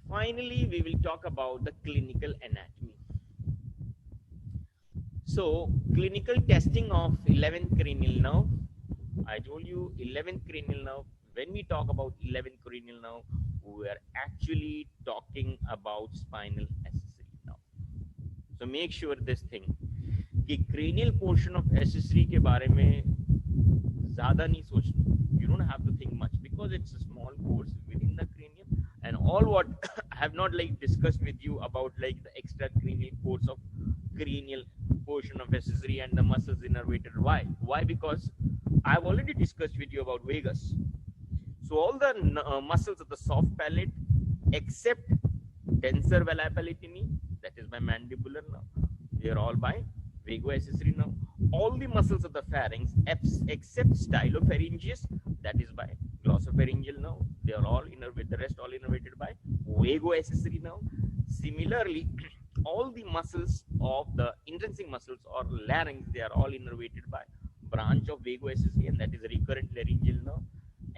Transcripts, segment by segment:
Finally, we will talk about the clinical anatomy. So, clinical testing of 11th cranial nerve. I told you 11th cranial nerve. When we talk about 11th cranial nerve, we are actually talking about spinal accessory nerve. So make sure this thing कि cranial portion of accessory के बारे में ज़्यादा नहीं सोचना. You don't have to think much because it's a small course within the cranium, and all what I have not like discussed with you about like the extra cranial course of cranial portion of accessory and the muscles innervated. Why? Why? Because I've already discussed with you about vagus. So all the muscles of the soft palate except tensor veli palatini, that is by mandibular nerve, they are all by vagoaccessory nerve. All the muscles of the pharynx except stylopharyngeus, that is by glossopharyngeal nerve, they are all innervated, the rest all innervated by vagoaccessory nerve. Similarly, all the muscles of the intrinsic muscles or larynx, they are all innervated by branch of vagoaccessory, and that is recurrent laryngeal nerve,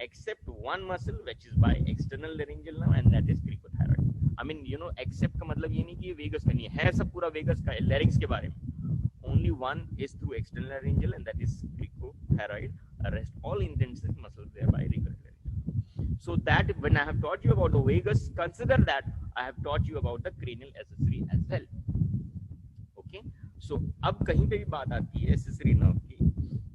except one muscle which is by external laryngeal nerve, and that is cricothyroid. I mean, you know, except का मतलब ये नहीं कि vagus का नहीं है सब पूरा vagus का larynx के बारे में. Only one is through external laryngeal, and that is cricothyroid. The rest all intrinsic muscles they are by recurrent laryngeal. So that when I have taught you about the vagus, consider that I have taught you about the cranial accessory as well. Okay. So अब कहीं पे भी बात आती है accessory nerve की,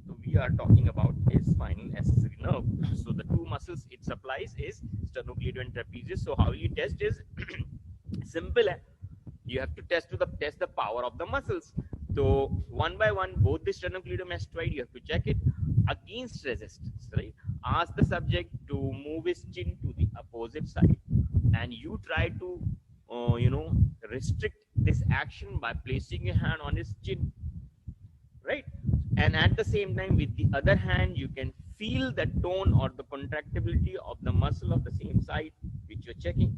so we are talking about a spinal accessory nerve. So the two muscles it supplies is sternocleidomastoid and trapezius. So how you test is simple. You have to test the power of the muscles. So one by one, both the sternocleidomastoid, you have to check it against resistance, right? Ask the subject to move his chin to the opposite side, and you try to, restrict this action by placing your hand on his chin, right? And at the same time, with the other hand, you can feel the tone or the contractibility of the muscle of the same side which you're checking.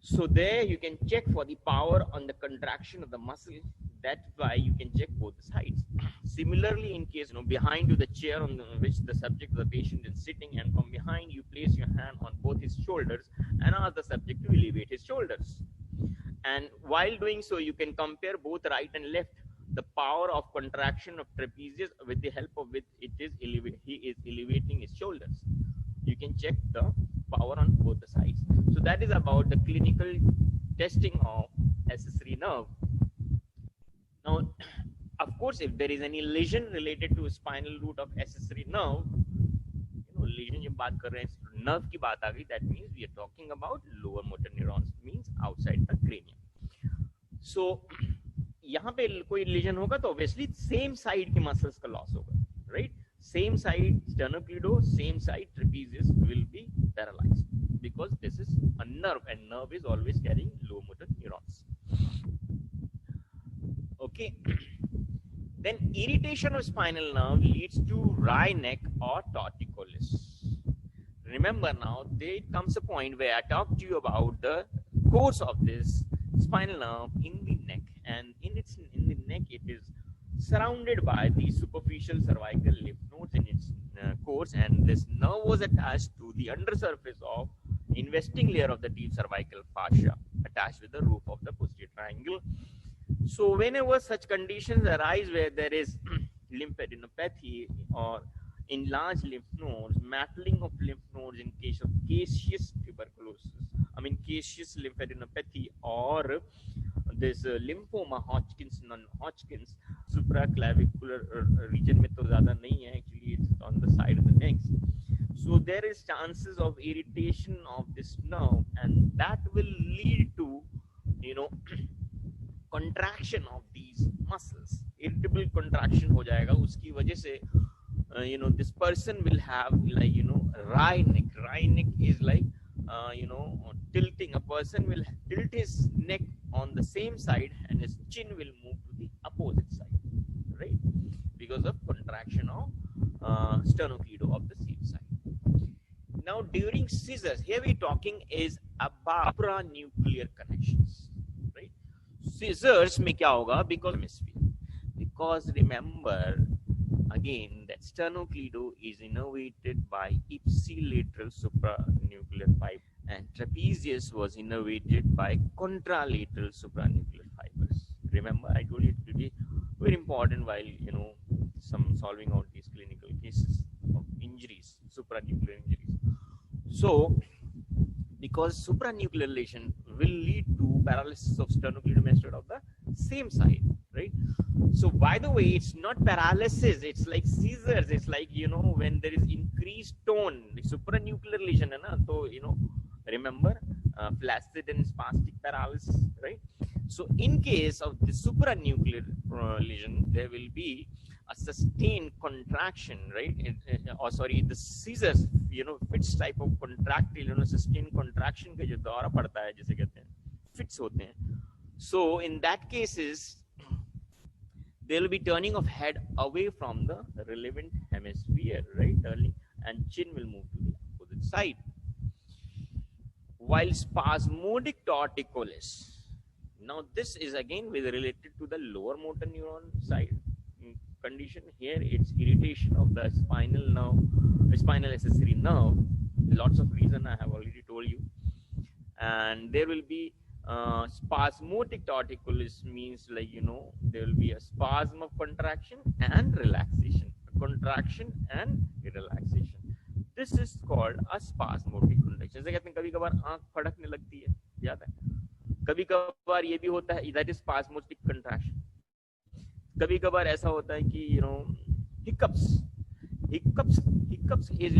So there you can check for the power on the contraction of the muscle. That's why you can check both the sides. Similarly, in case, behind you the chair on which the subject, the patient is sitting, and from behind you place your hand on both his shoulders and ask the subject to elevate his shoulders. And while doing so, you can compare both right and left. The power of contraction of trapezius, with the help of which he is elevating his shoulders. You can check the power on both the sides. So that is about the clinical testing of accessory nerve. Now, of course, if there is any lesion related to spinal root of accessory nerve, lesion जब बात कर रहे हैं nerve की बात आ गई, that means we are talking about lower motor neurons, means outside the cranium. So यहाँ पे कोई lesion होगा तो obviously same side के muscles का loss होगा, right? Same side sternocleido, same side trapezius will be paralyzed because this is a nerve, and nerve is always carrying low motor neurons. Okay. Then irritation of spinal nerve leads to wry neck or torticollis. Remember now, there comes a point where I talked to you about the course of this spinal nerve in the neck, and in the neck it is surrounded by the superficial cervical lymph nodes in its course, and this nerve was attached to the undersurface of investing layer of the deep cervical fascia attached with the roof of the posterior triangle. So whenever such conditions arise where there is lymphadenopathy or enlarged lymph nodes, mantling of lymph nodes in case of caseous tuberculosis, caseous lymphadenopathy, or this lymphoma, Hodgkin's, non-Hodgkin's, supraclavicular region में तो ज़्यादा नहीं है, actually it's on the side of the neck. So there is chances of irritation of this nerve, and that will lead to, contraction of these muscles. Irritable contraction हो जाएगा, उसकी वजह से, this person will have like, wry neck. Wry neck is like, tilting. A person will tilt his neck on the same side and his chin will move to the opposite side, right? Because of contraction of sternocleido of the same side. Now during scissors, here we're talking is about supranuclear connections, right? Scissors में क्या होगा? Because remember again that sternocleido is innervated by ipsilateral supranuclear pipe, and trapezius was innervated by contralateral supranuclear fibers. Remember, I told you it will be very important while some solving out these clinical cases of injuries, supranuclear injuries. So, because supranuclear lesion will lead to paralysis of sternocleidomastoid of the same side, right? So by the way, it's not paralysis, it's like seizures. It's like, when there is increased tone, the supranuclear lesion, so, remember flaccid and spastic paralysis, right? So in case of the supranuclear lesion, there will be a sustained contraction, right? The seizures, fits type of contractile, sustained contraction का जो दौरा पड़ता है, जिसे कहते हैं, fits होते हैं. So in that cases, there will be turning of head away from the relevant hemisphere, right? Turning, and chin will move to the opposite side. While spasmodic torticollis, now this is again related to the lower motor neuron side condition. Here it's irritation of the spinal nerve, spinal accessory nerve. Lots of reason I have already told you. And there will be spasmodic torticollis, means like, there will be a spasm of contraction and relaxation, contraction and relaxation. This is called a spasmodic contraction. जैसे कहते हैं कभी कभार आंख फड़कने लगती है, याद है? कभी कभार ये भी होता है, that is spasmodic contraction. कभी कभार ऐसा होता है कि hiccups is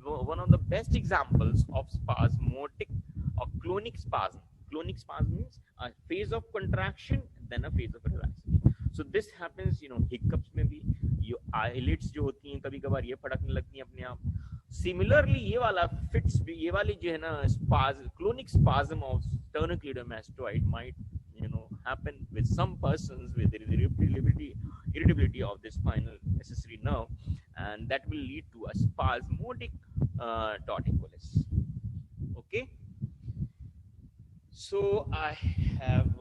one of the best examples of spasmodic or clonic spasm. Clonic spasm means a phase of contraction then a phase of relaxation. So this happens hiccups में भी, ये eyelids जो होती हैं कभी कभार ये फड़कने लगती हैं अपने आप. Similarly ये वाला fits भी, ये वाली जो है ना clonic spasm of sternocleidomastoid might happen with some persons with irritability of the spinal accessory nerve, and that will lead to a spasmodic torticollis. Okay, so I have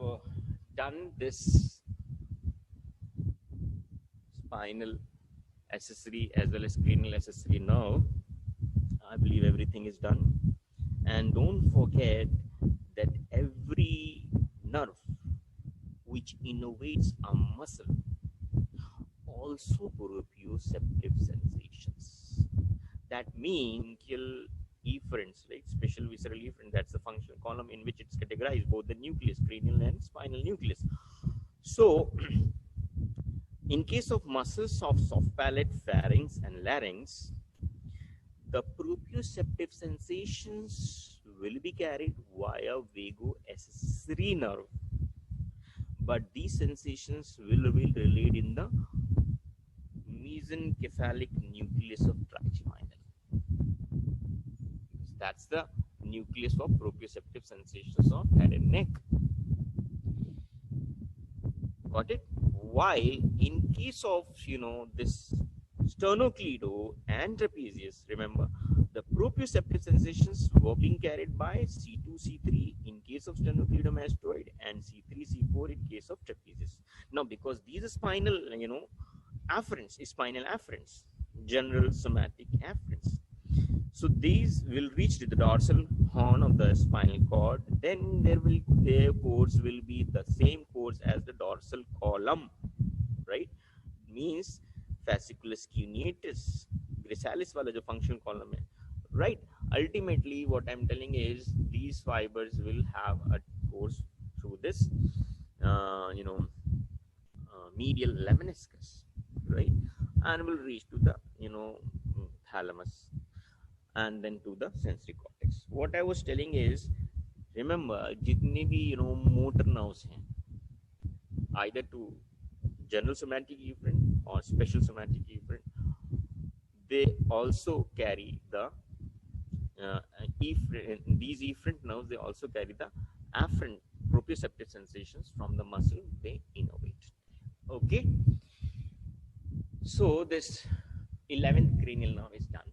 done this spinal accessory as well as cranial accessory nerve. I believe everything is done, and don't forget that every nerve which innervates a muscle also proprioceptive sensations. That means efferents, like special visceral efferent, that's the functional column in which it's categorized, both the nucleus, cranial and spinal nucleus. So in case of muscles of soft palate, pharynx and larynx, the proprioceptive sensations will be carried via vagoaccessory nerve, but these sensations will be relayed in the mesencephalic nucleus of trigeminal. That's the nucleus for proprioceptive sensations of head and neck. Got it? While in case of this sternocleido and trapezius, remember the proprioceptive sensations were being carried by C2, C3 in case of sternocleidomastoid and C3, C4 in case of trapezius. Now, because these are spinal, afferents, spinal afferents, general somatic afferents, so these will reach to the dorsal horn of the spinal cord. Then their course will be the same course as the dorsal column, right? Means fasciculus cuneatus, gracilis wala jo functional column hai, right? Ultimately, what I'm telling is these fibers will have a course through this, medial lemniscus, right? And will reach to the, thalamus, and then to the sensory cortex. What I was telling is, remember, jitne bhi, motor nerves hain, either to general somatic efferent or special somatic efferent, they also carry the these efferent nerves, they also carry the afferent proprioceptive sensations from the muscle they innervate. Okay, so this 11th cranial nerve is done.